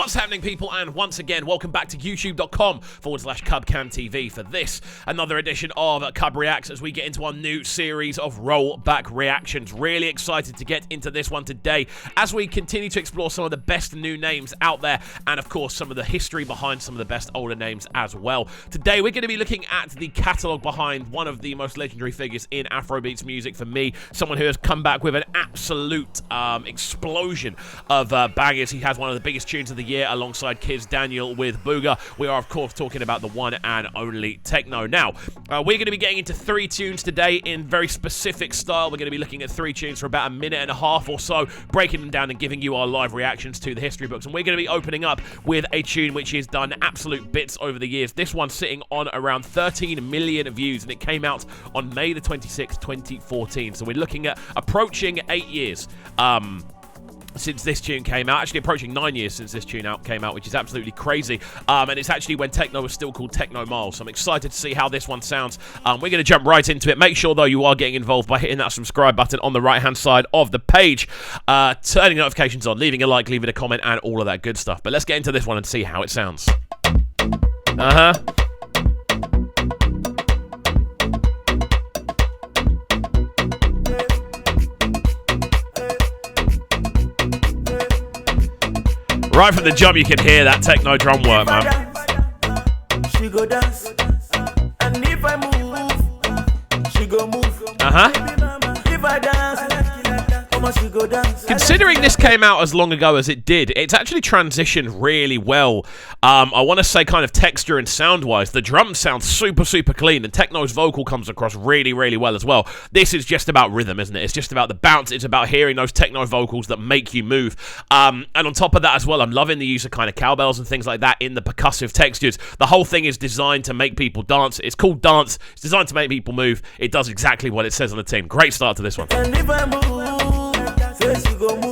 What's happening, people? And once again, welcome back to youtube.com/CubCamTV for this, another edition of Cubreacts as we get into our new series of rollback reactions. Really excited to get into this one today as we continue to explore some of the best new names out there and, of course, some of the history behind some of the best older names as well. Today, we're going to be looking at the catalogue behind one of the most legendary figures in Afrobeats music for me, someone who has come back with an absolute explosion of bangers. He has one of the biggest tunes of the year alongside Kids Daniel with Booga. We are, of course, talking about the one and only Techno. Now, we're going to be getting into 3 tunes today in very specific style. We're going to be looking at 3 tunes for about a minute and a half or so, breaking them down and giving you our live reactions to the history books. And we're going to be opening up with a tune which has done absolute bits over the years. This one sitting on around 13 million views, and it came out on May the 26th, 2014. So we're looking at approaching 8 years. Since this tune came out, actually approaching 9 years since this tune came out, which is absolutely crazy. And it's actually when Techno was still called Techno Miles. So I'm excited to see how this one sounds. We're going to jump right into it. Make sure, though, you are getting involved by hitting that subscribe button on the right-hand side of the page, turning notifications on, leaving a like, leaving a comment, and all of that good stuff. But let's get into this one and see how it sounds. Right from the jump, you can hear that techno drum work, man. She go dance, and if I move, she go move. If I dance, she go dance. Considering this came out as long ago as it did, it's actually transitioned really well. I want to say kind of texture and sound-wise, the drums sound super, super clean, and Techno's vocal comes across really, really well as well. This is just about rhythm, isn't it? It's just about the bounce. It's about hearing those Techno vocals that make you move. And on top of that as well, I'm loving the use of kind of cowbells and things like that in the percussive textures. The whole thing is designed to make people dance. It's called dance. It's designed to make people move. It does exactly what it says on the tin. Great start to this one. And if I move, she go move.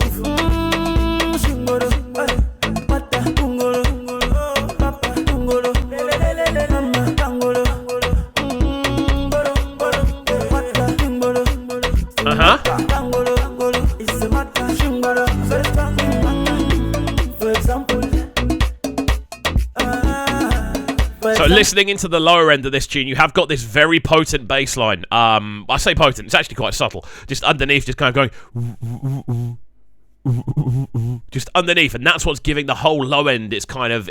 So listening into the lower end of this tune, you have got this very potent bass line. I say potent, it's actually quite subtle. Just underneath, just kind of going... just underneath, and that's what's giving the whole low end its kind of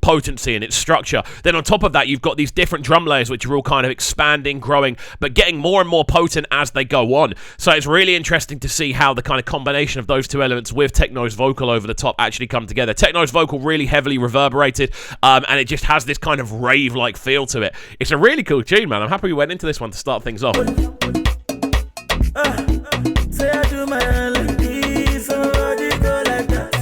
potency and its structure. Then on top of that, you've got these different drum layers which are all kind of expanding, growing, but getting more and more potent as they go on. So it's really interesting to see how the kind of combination of those two elements with Techno's vocal over the top actually come together. Techno's vocal really heavily reverberated, and it just has this kind of rave-like feel to it. It's a really cool tune, man. I'm happy we went into this one to start things off. Say I do my like this, somebody go like that.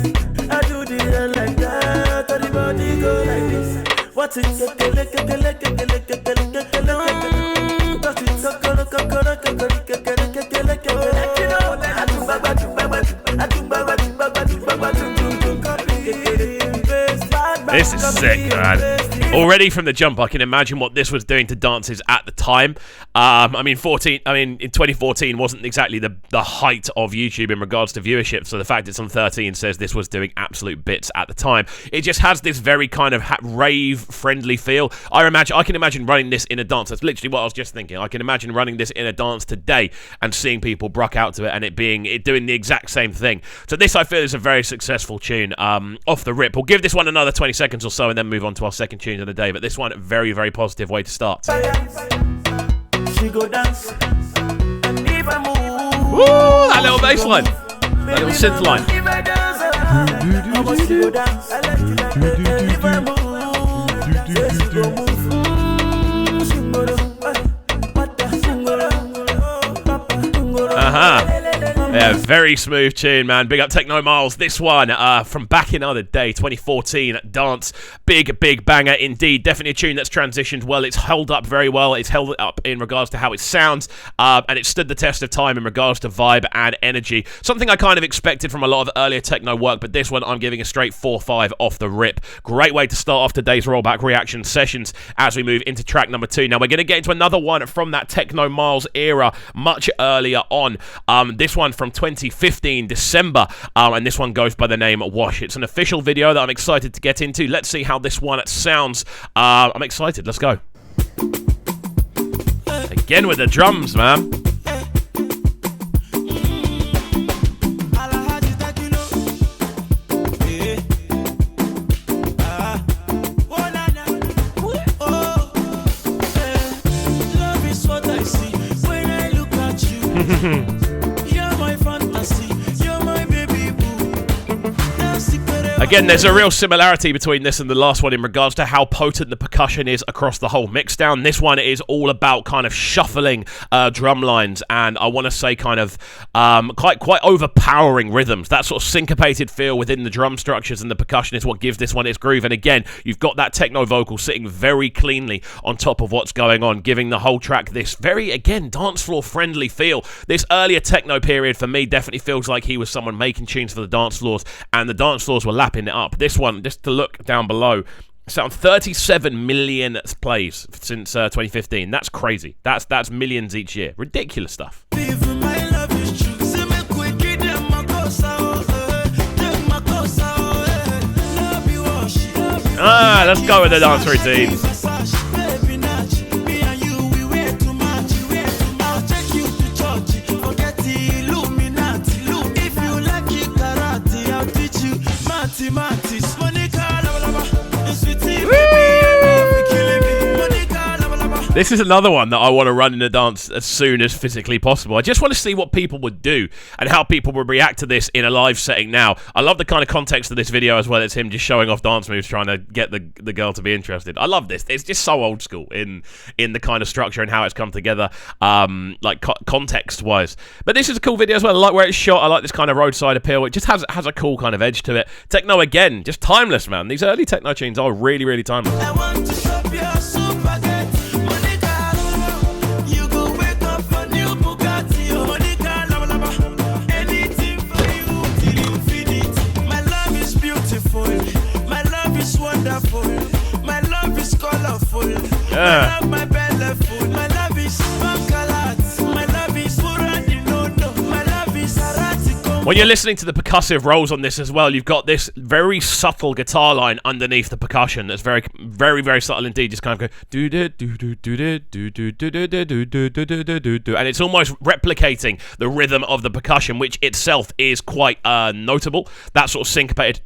I do the like that, everybody go like this. What's it? This is sick, man. Already from the jump, I can imagine what this was doing to dances at the time. I mean, in 2014 wasn't exactly the height of YouTube in regards to viewership, so the fact it's on 13 says this was doing absolute bits at the time. It just has this very kind of rave-friendly feel. I can imagine running this in a dance. That's literally what I was just thinking. I can imagine running this in a dance today and seeing people brock out to it and it doing the exact same thing. So this, I feel, is a very successful tune off the rip. We'll give this one another 20 seconds or so and then move on to our second tune of the day, but this one, very, very positive way to start. She go dance, and if I move, woo, that little bass line, that little synth line. if I dance, she go dance, and if I move, she go move. Yeah, very smooth tune, man. Big up Techno Miles. This one from back in other day, 2014, dance. Big banger indeed. Definitely a tune that's transitioned well. It's held up very well. It's held up in regards to how it sounds, and it stood the test of time in regards to vibe and energy. Something I kind of expected from a lot of earlier techno work, but this one I'm giving a straight 4-5 off the rip. Great way to start off today's rollback reaction sessions as we move into track number 2. Now we're going to get into another one from that Techno Miles era much earlier on. This one from from 2015, December, and this one goes by the name Wash. It's an official video that I'm excited to get into. Let's see how this one sounds. I'm excited. Let's go. Again with the drums, man. You're my fantasy, you're my baby boo. Again, there's a real similarity between this and the last one in regards to how potent the percussion is across the whole mixdown. This one is all about kind of shuffling drum lines, and I want to say kind of quite overpowering rhythms. That sort of syncopated feel within the drum structures and the percussion is what gives this one its groove. And again, you've got that techno vocal sitting very cleanly on top of what's going on, giving the whole track this very, again, dance floor friendly feel. This earlier techno period for me definitely feels like he was someone making tunes for the dance floors, and the dance floors were lapping it up. This one, just to look down below, it's on 37 million plays since 2015. That's crazy. That's millions each year. Ridiculous stuff. Let's go with the dance routine. This is another one that I want to run in a dance as soon as physically possible. I just want to see what people would do and how people would react to this in a live setting now. I love the kind of context of this video as well. It's him just showing off dance moves, trying to get the girl to be interested. I love this. It's just so old school in the kind of structure and how it's come together, like context-wise. But this is a cool video as well. I like where it's shot. I like this kind of roadside appeal. It just has a cool kind of edge to it. Techno, again, just timeless, man. These early techno tunes are really, really timeless. I want to shop your supermarket. Yeah. My love is my love is When you're listening to the percussive rolls on this as well, you've got this very subtle guitar line underneath the percussion that's very, very, very subtle indeed. Just kind of go do do do do do do do do do do do do do do, and it's almost replicating the rhythm of the percussion, which itself is quite notable. That sort of syncopated,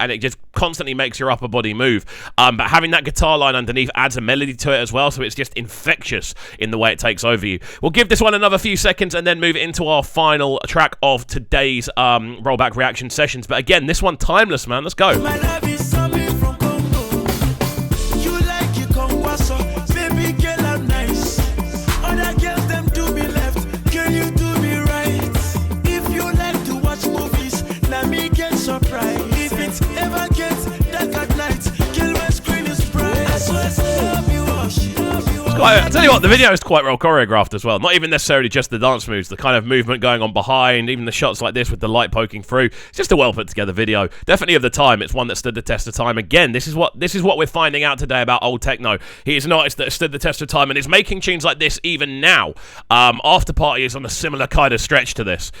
and it just constantly makes your upper body move. But having that guitar line underneath adds a melody to it as well, so it's just infectious in the way it takes over you. We'll give this one another few seconds and then move it into our final track of today's rollback reaction sessions. But again, this one timeless, man. Let's go. My love is something from Congo. You like it, Congo, baby girl, I'm nice. Other girls, them do me left. Girl, you do me right. If you like to watch movies, let me get surprised. If it ever gets dark at night, girl, my screen is bright. I swear to love you, I tell you what, the video is quite well choreographed as well. Not even necessarily just the dance moves, the kind of movement going on behind, even the shots like this with the light poking through. It's just a well put together video. Definitely of the time. It's one that stood the test of time. Again, this is what we're finding out today about old techno. He is an artist that stood the test of time and is making tunes like this even now. After Party is on a similar kind of stretch to this.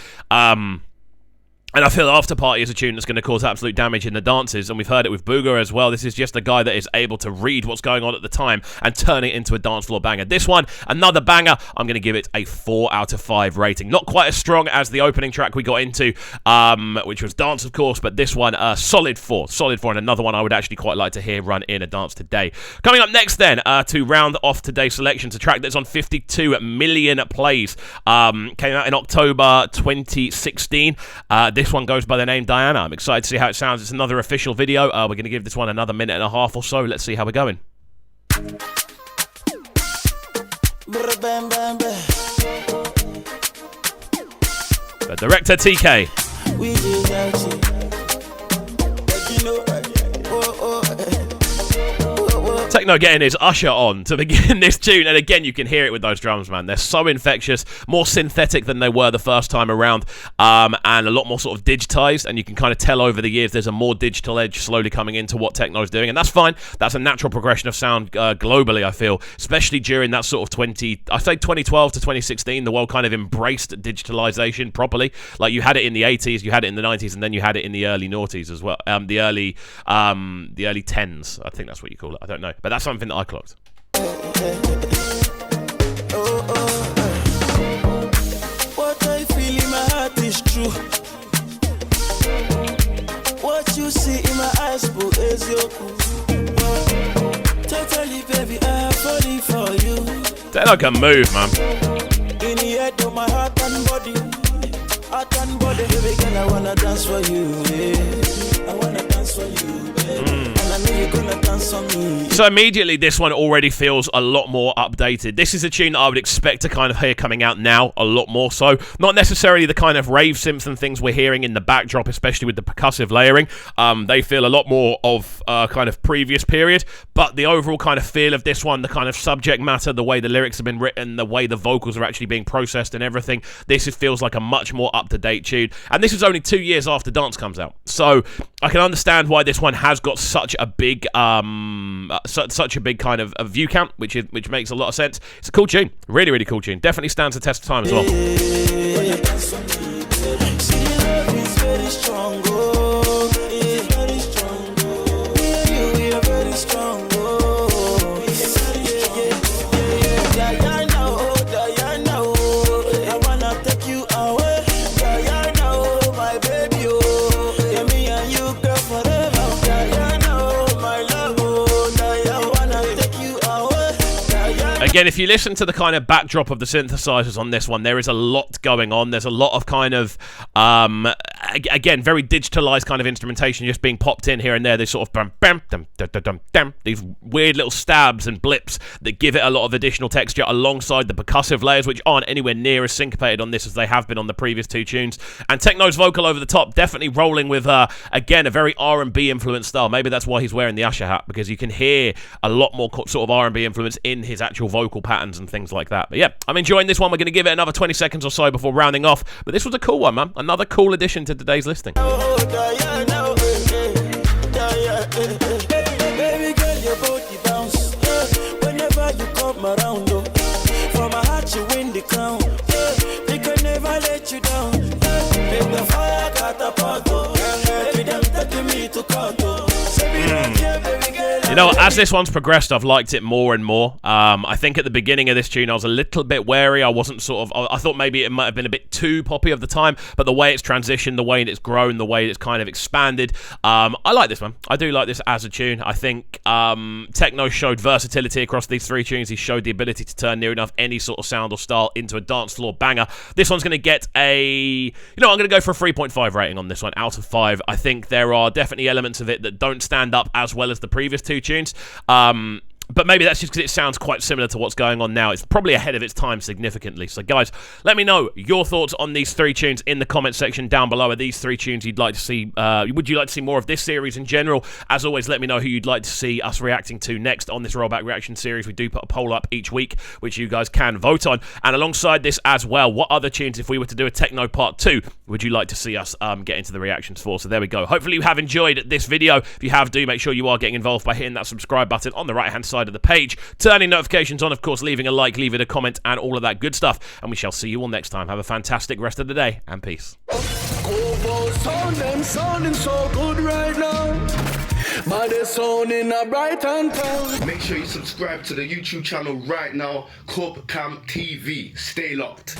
And I feel After Party is a tune that's going to cause absolute damage in the dances, and we've heard it with Booger as well. This is just a guy that is able to read what's going on at the time and turn it into a dance floor banger. This one, another banger. I'm going to give it a 4 out of 5 rating. Not quite as strong as the opening track we got into, which was Dance, of course, but this one, solid 4. Solid 4, and another one I would actually quite like to hear run in a dance today. Coming up next then, to round off today's selections, a track that's on 52 million plays. Came out in October 2016. This one goes by the name Diana. I'm excited to see how it sounds. It's another official video. We're going to give this one another minute and a half or so. Let's see how we're going. The director TK. Techno getting his Usher on to begin this tune, and again, you can hear it with those drums, man. They're so infectious, more synthetic than they were the first time around, and a lot more sort of digitized, and you can kind of tell over the years there's a more digital edge slowly coming into what Techno's doing, and that's fine. That's a natural progression of sound globally, I feel, especially during that sort of 2012 to 2016, the world kind of embraced digitalization properly. Like, you had it in the 80s, you had it in the 90s, and then you had it in the early noughties as well. The early 10s, I think that's what you call it. I don't know, but that's something that I clocked. What I feel in my heart is true. What you see in my eyes, boo, is your totally, baby, I'm falling for you. Techno can move, man. In the head of my heart and body, baby girl, I wanna dance for you, yeah. I wanna dance for you, baby. And I know you're gonna dance for me. So immediately, this one already feels a lot more updated. This is a tune that I would expect to kind of hear coming out now, a lot more so. Not necessarily the kind of rave synths and things we're hearing in the backdrop, especially with the percussive layering. They feel a lot more of kind of previous period, but the overall kind of feel of this one, the kind of subject matter, the way the lyrics have been written, the way the vocals are actually being processed and everything, this feels like a much more up-to-date tune. And this is only 2 years after Dance comes out. So I can understand why this one has got such a big such a big kind of a view count, which makes a lot of sense. It's a cool tune, really, really cool tune. Definitely stands the test of time as well. Again, if you listen to the kind of backdrop of the synthesizers on this one, there is a lot going on. There's a lot of kind of, again, very digitalized kind of instrumentation just being popped in here and there. They sort of bam, bam, dum, dum, dum, dum, dum, these weird little stabs and blips that give it a lot of additional texture alongside the percussive layers, which aren't anywhere near as syncopated on this as they have been on the previous two tunes. And Techno's vocal over the top, definitely rolling with, again, a very R&B influenced style. Maybe that's why he's wearing the Usher hat, because you can hear a lot more sort of R&B influence in his actual vocal patterns and things like that. But yeah, I'm enjoying this one. We're going to give it another 20 seconds or so before rounding off. But this was a cool one, man. Another cool addition to today's listing. Baby girl, your body bounce whenever you come around. For my heart, you win the crown. They can never let you down. Make the fire catapult. Baby, them taking me to court. You know, as this one's progressed, I've liked it more and more. I think at the beginning of this tune, I was a little bit wary. I wasn't sort of... I thought maybe it might have been a bit too poppy of the time, but the way it's transitioned, the way it's grown, the way it's kind of expanded, I like this one. I do like this as a tune. I think Techno showed versatility across these three tunes. He showed the ability to turn near enough any sort of sound or style into a dance floor banger. This one's going to get a... I'm going to go for a 3.5 rating on this one out of 5. I think there are definitely elements of it that don't stand up as well as the previous two tunes. But maybe that's just because it sounds quite similar to what's going on now. It's probably ahead of its time significantly. So guys, let me know your thoughts on these three tunes in the comment section down below. Are these three tunes you'd like to see? Would you like to see more of this series in general? As always, let me know who you'd like to see us reacting to next on this rollback reaction series. We do put a poll up each week, which you guys can vote on. And alongside this as well, what other tunes, if we were to do a Techno Part 2, would you like to see us get into the reactions for? So there we go. Hopefully you have enjoyed this video. If you have, do make sure you are getting involved by hitting that subscribe button on the right-hand side of the page, turning notifications on, of course, leaving a like, leaving a comment, and all of that good stuff. And we shall see you all next time. Have a fantastic rest of the day, and peace. Sounding so good right now. But they're sounding a bright and town. Make sure you subscribe to the YouTube channel right now, Cubreacts TV. Stay locked.